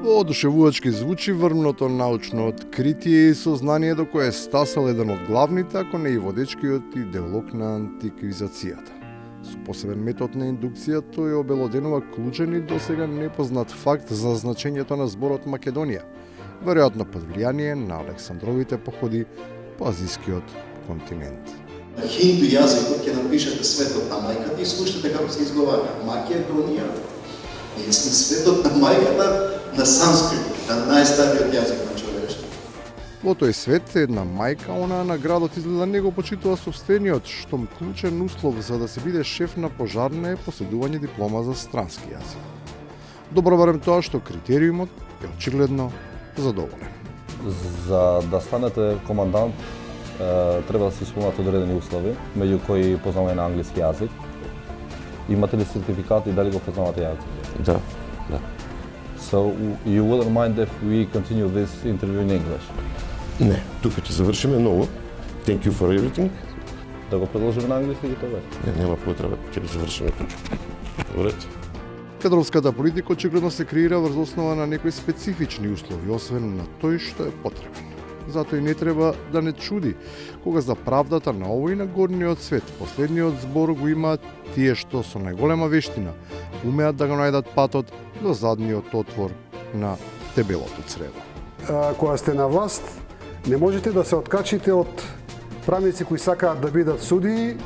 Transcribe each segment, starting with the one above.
Воодушевувачки звучи врвното научно откритие и сознание до кое стасал еден од главните, ако не и водечкиот идеолог на антиквизацијата. Со посебен метод на индукција тој обелоденува клучен и досега непознат факт за значењето на зборот Македонија, веројатно под влијание на Александровите походи по азискиот континент. На хинду јазикот ќе напишете светот на мајката и слушате како се изговара Македонија. Ние сме светот на мајката на санскрит, на најстариот јазик на човештвото. Во тој свет една мајка, она на градот изгледа не го почитува собствениот, штом клучен услов за да се биде шеф на пожарна е поседување диплома за странски јазик. Добро барем тоа што критериумот е очигледно задоволен. За да станете командант треба да се исполнат одредени услови, меѓу кои познавање на англиски јазик. Имате ли сертификат и дали го познавате јазик? Да. So you wouldn't mind if we continue this interview in English? Не, тука ќе завршиме ново. Thank you for everything. Да го продолжиме на англиски или тоа? Не, нема потреба, ќе завршиме тука. Добре. Кадровската политика очигледно се креира врз основа на некои специфични услови, освен на тој што е потребен. Затоа и не треба да не чуди кога за правдата на овој на горниот свет последниот збор го имаат тие што со најголема вештина умеат да го најдат патот до задниот отвор на дебелото црево. Кога сте на власт, не можете да се откачите од правници кои сакаат да бидат судии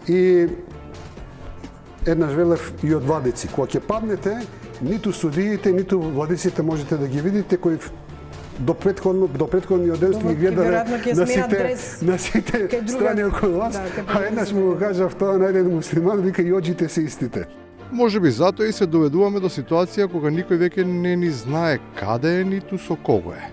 и еднаш велев и од владици. Кога ќе паднете, ниту судиите, ниту владиците можете да ги видите кои до претходниот ден сте ги гледале на сите страни околу вас, а еднаш му го кажав тоа на еден муслиман, вика и оџите се истите. Може би затоа и се доведуваме до ситуација кога никој веќе не ни знае каде е ниту со кого е.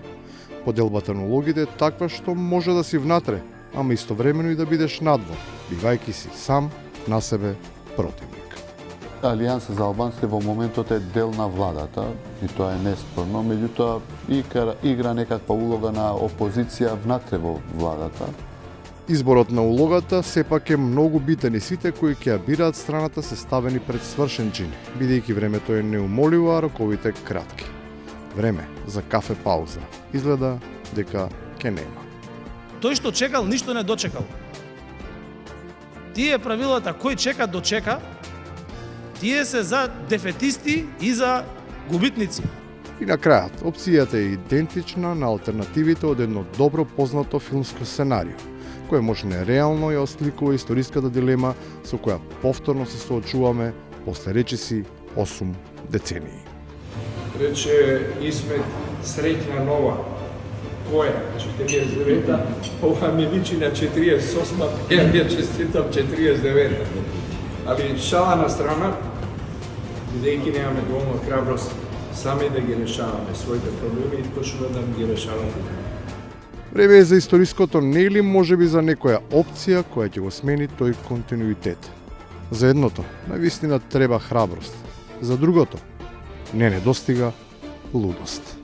Поделбата на улогите е таква што може да си внатре, ама истовремено и да бидеш надвор, бивајќи си сам на себе противник. Алијанса за албанците во моментот е дел на владата и тоа е неспорно, меѓутоа игра некаква улога на опозиција внатре во владата. Изборот на улогата сепак е многу битен и сите кои ќе ја бираат страната се ставени пред свршен чин, бидејќи времето е неумоливо, а роковите кратки. Време за кафе пауза. Изгледа дека ќе нема. Тој што чекал, ништо не дочекал. Тие правилата кој чека дочека, тие се за дефетисти и за губитници. И на крајот, опцијата е идентична на алтернативите од едно добро познато филмско сценарио, кое можне реално ја осликува историската дилема со која повторно се соочуваме после речиси 8 децении. Рече Исмет, среќна нова. Која? 49-та, ова ми личи на 48-та, ја ми честитам 49-та. Али шала на страна, бидејќи немаме доволно храброст сами да ги решаваме своите проблеми и точно да ги решаваме. Време е за историското не или можеби за некоја опција која ќе го смени тој континуитет. За едното, навистина треба храброст. За другото, не недостига лудост.